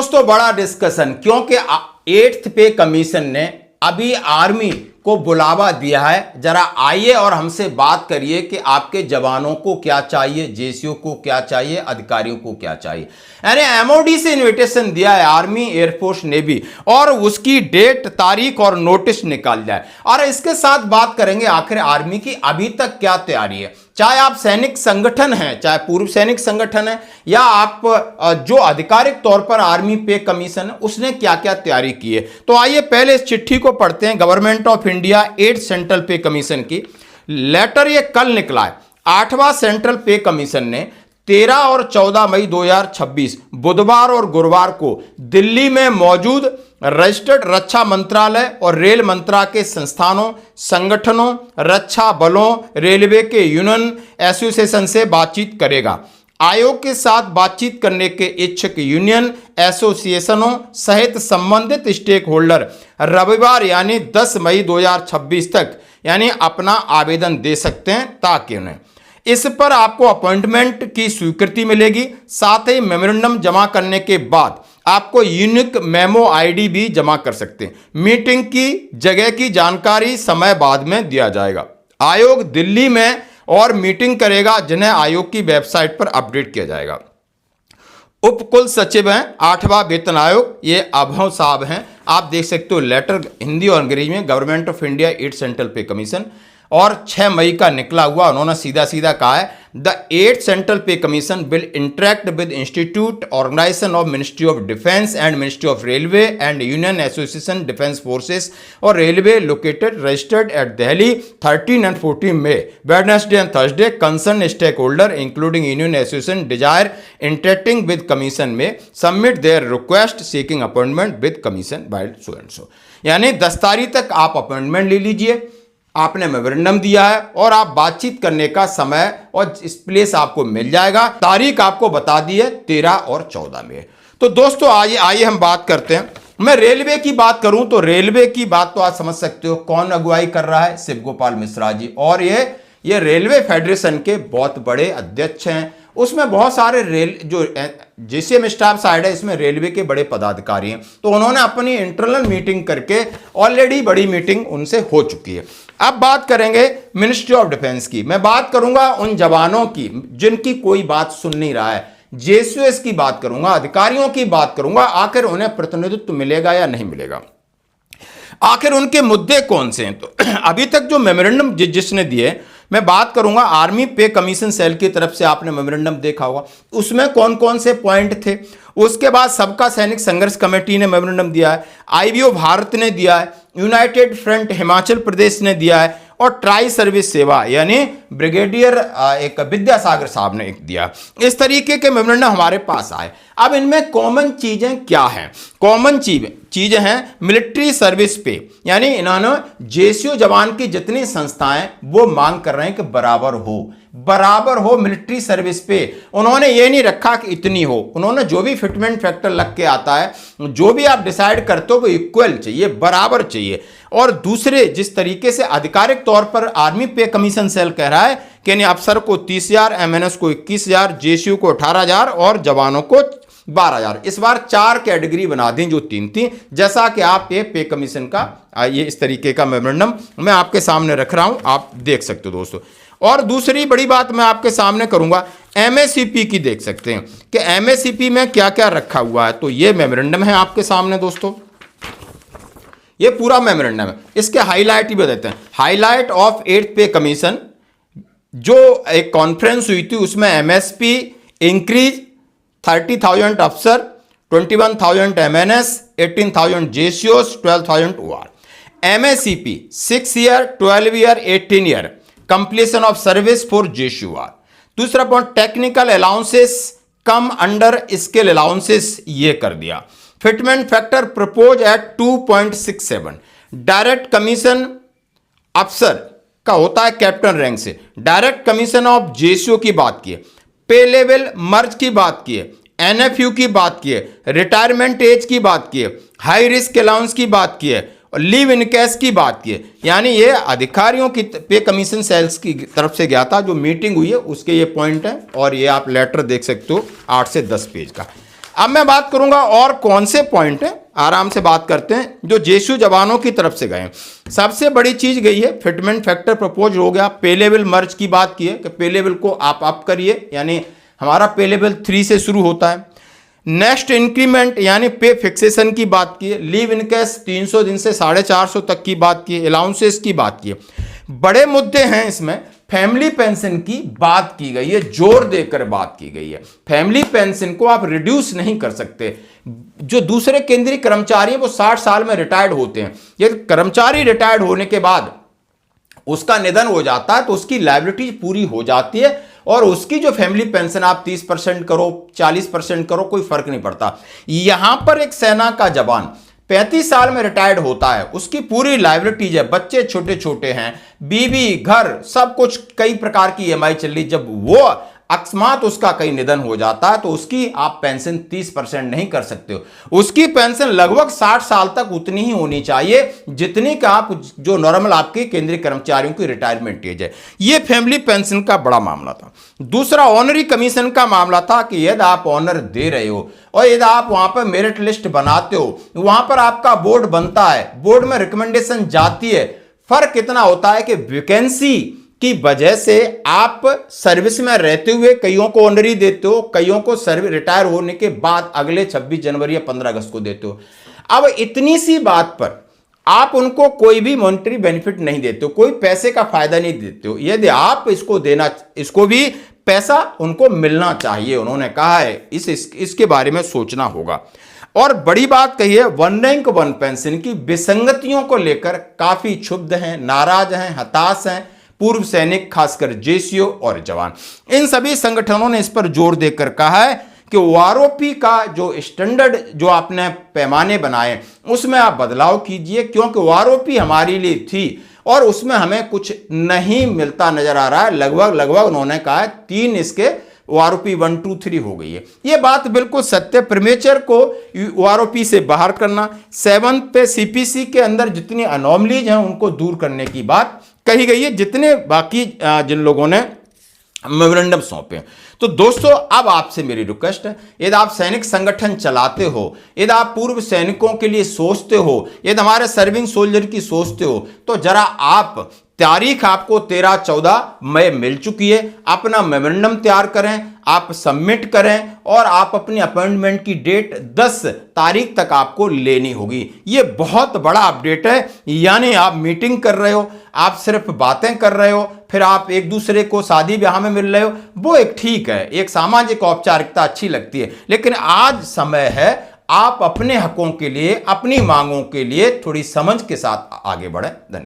दोस्तों बड़ा डिस्कशन, क्योंकि 8th पे कमीशन ने अभी आर्मी को बुलावा दिया है। जरा आइए और हमसे बात करिए कि आपके जवानों को क्या चाहिए, जेसीओ को क्या चाहिए, अधिकारियों को क्या चाहिए। यानी एमओडी से इनविटेशन दिया है आर्मी, एयरफोर्स, नेवी, और उसकी डेट, तारीख और नोटिस निकाल जाए। और इसके साथ बात करेंगे आखिर आर्मी की अभी तक क्या तैयारी है। चाहे आप सैनिक संगठन हैं, चाहे पूर्व सैनिक संगठन है, या आप जो आधिकारिक तौर पर आर्मी पे कमीशन है, उसने क्या क्या तैयारी की है। तो आइए पहले इस चिट्ठी को पढ़ते हैं। Government of India 8 central pay commission की लेटर ये कल निकला है। 8वां सेंट्रल पे कमीशन ने 13 और 14 मई 2026 बुधवार और गुरुवार को दिल्ली में मौजूद रजिस्टर्ड रक्षा मंत्रालय और रेल मंत्रालय के संस्थानों, संगठनों, रक्षा बलों, रेलवे के यूनियन एसोसिएशन से बातचीत करेगा। आयोग के साथ बातचीत करने के इच्छुक यूनियन एसोसिएशनों सहित संबंधित स्टेक होल्डर रविवार यानी 10 मई 2026 तक यानी अपना आवेदन दे सकते हैं, ताकि उन्हें इस पर आपको अपॉइंटमेंट की स्वीकृति मिलेगी। साथ ही मेमोरेंडम जमा करने के बाद आपको यूनिक मेमो आईडी भी जमा कर सकते हैं। मीटिंग की जगह की जानकारी समय बाद में दिया जाएगा। आयोग दिल्ली में और मीटिंग करेगा, जिन्हें आयोग की वेबसाइट पर अपडेट किया जाएगा। उपकुल सचिव हैं 8वां वेतन आयोग, ये अभव साहब हैं। आप देख सकते हो लेटर हिंदी और अंग्रेजी में, government of India 8 central pay commission, और 6 मई का निकला हुआ। उन्होंने सीधा सीधा कहा है the 8 central pay commission will interact with institute organisation of ministry of defence and ministry of railway and union association defence forces और railway located registered at Delhi 13 and 14 May Wednesday and Thursday. Concern stakeholder including union association desire interacting with commission में submit their request seeking appointment with commission by so and so. यानी 10 तारीख तक आप appointment ले लीजिए। आपने memorandum दिया है और आप बातचीत करने का समय और इस प्लेस आपको मिल जाएगा। तारीख आपको बता दी है 13 और 14 में। तो दोस्तों आइए हम बात करते हैं। मैं रेलवे की बात करूं तो रेलवे की बात तो आप समझ सकते हो कौन अगुवाई कर रहा है, शिव गोपाल मिश्रा जी, और ये रेलवे फेडरेशन के बहुत बड़े अध्यक्ष हैं। उसमें बहुत सारे रेल जो जीसीएम स्टाफ साइड है, इसमें रेलवे के बड़े पदाधिकारी हैं। तो उन्होंने अपनी इंटरनल मीटिंग करके ऑलरेडी बड़ी मीटिंग उनसे हो चुकी है। अब बात करेंगे मिनिस्ट्री ऑफ डिफेंस की। मैं बात करूंगा उन जवानों की जिनकी कोई बात सुन नहीं रहा है, जेसीओएस की बात करूंगा, अधिकारियों की बात करूंगा, आखिर उन्हें प्रतिनिधित्व मिलेगा या नहीं मिलेगा, आखिर उनके मुद्दे कौन से हैं। तो अभी तक जो मेमोरेंडम जिसने दिए, मैं बात करूंगा आर्मी पे कमीशन सेल की तरफ से, आपने मेमोरेंडम देखा होगा, उसमें कौन कौन से पॉइंट थे। उसके बाद सबका सैनिक संघर्ष कमेटी ने मेमोरेंडम दिया है, आईवीओ भारत ने दिया है, यूनाइटेड फ्रंट हिमाचल प्रदेश ने दिया है, और ट्राई सर्विस सेवा यानी ब्रिगेडियर एक विद्यासागर साहब ने एक दिया। इस तरीके के मेमोरेंडम हमारे पास आए। अब इनमें कॉमन चीजें क्या हैं? कॉमन चीजें हैं मिलिट्री सर्विस पे, यानी इन्होंने जेसीओ जवान की जितनी संस्थाएं वो मांग कर रहे हैं कि बराबर हो मिलिट्री सर्विस पे। उन्होंने ये नहीं रखा कि इतनी हो, उन्होंने जो भी फिटमेंट फैक्टर लग के आता है, जो भी आप डिसाइड करते हो वो इक्वल चाहिए, बराबर चाहिए। और दूसरे जिस तरीके से आधिकारिक तौर पर आर्मी पे कमीशन सेल कह रहा है कि यानी अफसर को 30,000, एमएनएस को 21,000, जेसीयू को 18,000 और जवानों को 12,000। इस बार 4 कैटेगरी बना दी जो 3 थी, जैसा कि आप पे कमीशन का ये इस तरीके का मेमोरेंडम मैं आपके सामने रख रहा हूं, आप देख सकते हो दोस्तों। और दूसरी बड़ी बात मैं आपके सामने करूंगा, एमएससीपी की देख सकते हैं कि एमएससीपी में क्या क्या रखा हुआ है। तो ये मेमोरेंडम है आपके सामने दोस्तों, ये पूरा मेमोरेंडम है। इसके हाईलाइट भी बताते हैं। हाईलाइट ऑफ 8th पे कमीशन, जो एक कॉन्फ्रेंस हुई थी उसमें एमएसपी इंक्रीज 30,000 अफसर, 21,000 एमएनएस, 18,000 जेसीओस, 12,000 OR. MSCP 6 year, 12 year, 18 year completion of service for JCO OR. दूसरा point technical allowances cum under skill allowances, ये कर दिया। Fitment factor propose at 2.67। Direct commission अफसर का होता है कैप्टन रैंक से। डायरेक्ट कमीशन ऑफ जेसीओ की बात की है, पे लेवल मर्ज की बात की है, एनएफयू की बात की है, रिटायरमेंट एज की बात की है, हाई रिस्क अलाउंस की बात की है, और लीव इन कैश की बात की है। यानी ये अधिकारियों की पे कमीशन सेल्स की तरफ से गया था, जो मीटिंग हुई है उसके ये पॉइंट है। और ये आप लेटर देख सकते हो 8 से 10 पेज का। अब मैं बात करूंगा और कौन से पॉइंट हैं, आराम से बात करते हैं जो जेएसयू जवानों की तरफ से गए। सबसे बड़ी चीज गई है फिटमेंट फैक्टर प्रपोज हो गया, पे लेवल मर्ज की बात की है कि पे लेवल को आप अप करिए, यानी हमारा पे लेवल 3 से शुरू होता है। नेक्स्ट इंक्रीमेंट यानी पे फिक्सेशन की बात की है, लीव इनकेस 300 दिन से 450 तक की बात की है, अलाउंसेस की बात की है। बड़े मुद्दे हैं इसमें, फैमिली पेंशन की बात की गई है, जोर देकर बात की गई है। फैमिली पेंशन को आप रिड्यूस नहीं कर सकते। जो दूसरे केंद्रीय कर्मचारी हैं वो 60 साल में रिटायर्ड होते हैं, यदि कर्मचारी रिटायर्ड होने के बाद उसका निधन हो जाता है तो उसकी लायबिलिटी पूरी हो जाती है और उसकी जो फैमिली पेंशन आप 30% करो 40% करो, कोई फर्क नहीं पड़ता। यहां पर एक सेना का जवान 35 साल में रिटायर्ड होता है, उसकी पूरी लायबिलिटीज है, बच्चे छोटे छोटे हैं, बीवी घर सब कुछ, कई प्रकार की ईएमआई चल रही, जब वो अकस्मात उसका कहीं निधन हो जाता है तो उसकी आप पेंशन 30% नहीं कर सकते हो। उसकी पेंशन लगभग 60 साल तक उतनी ही होनी चाहिए जितनी का आप जो नॉर्मल आपके केंद्रीय कर्मचारियों की रिटायरमेंट एज है। ये फैमिली पेंशन का बड़ा मामला था। दूसरा ऑनरी कमीशन का मामला था कि यदि आप ऑनर दे रहे हो और यदि आप वहां पर मेरिट लिस्ट बनाते हो, वहां पर आपका बोर्ड बनता है, बोर्ड में रिकमेंडेशन जाती है, फर्क इतना होता है कि वैकेंसी की वजह से आप सर्विस में रहते हुए कईयों को ऑनरी देते हो, कईयों को सर्विस रिटायर होने के बाद अगले 26 जनवरी या 15 अगस्त को देते हो। अब इतनी सी बात पर आप उनको कोई भी मॉनेटरी बेनिफिट नहीं देते हो, कोई पैसे का फायदा नहीं देते हो। यदि आप इसको देना, इसको भी पैसा उनको मिलना चाहिए, उन्होंने कहा है इसके बारे में सोचना होगा। और बड़ी बात कही है, वन रैंक वन पेंशन की विसंगतियों को लेकर काफी क्षुब्ध हैं, नाराज हैं, हताश हैं पूर्व सैनिक, खासकर जेएसयू और जवान। इन सभी संगठनों ने इस पर जोर देकर कहा है कि ओआरओपी का जो स्टैंडर्ड जो आपने पैमाने बनाए उसमें आप बदलाव कीजिए, क्योंकि ओआरओपी हमारे लिए थी और उसमें हमें कुछ नहीं मिलता नजर आ रहा है। लगभग उन्होंने कहा है 3 इसके ओआरओपी 1, 2, 3 हो गई है। ये बात बिल्कुल सत्य। प्रीमेचर को ओआरओपी से बाहर करना, 7 पे सीपीसी के अंदर जितनी अनोमलीज हैं उनको दूर करने की बात कही गई है, जितने बाकी जिन लोगों ने मेमोरेंडम सौंपे। तो दोस्तों अब आपसे मेरी रिक्वेस्ट है, यदि आप सैनिक संगठन चलाते हो, यदि आप पूर्व सैनिकों के लिए सोचते हो, यदि हमारे सर्विंग सोल्जर की सोचते हो, तो जरा आप, तारीख आपको 13-14 मई मिल चुकी है, अपना मेमोरेंडम तैयार करें, आप सबमिट करें और आप अपनी अपॉइंटमेंट की डेट 10 तारीख तक आपको लेनी होगी। ये बहुत बड़ा अपडेट है, यानी आप मीटिंग कर रहे हो, आप सिर्फ बातें कर रहे हो, फिर आप एक दूसरे को शादी ब्याह में मिल रहे हो, वो एक ठीक है, एक सामाजिक औपचारिकता अच्छी लगती है, लेकिन आज समय है आप अपने हकों के लिए, अपनी मांगों के लिए थोड़ी समझ के साथ आगे बढ़ें। धन्यवाद।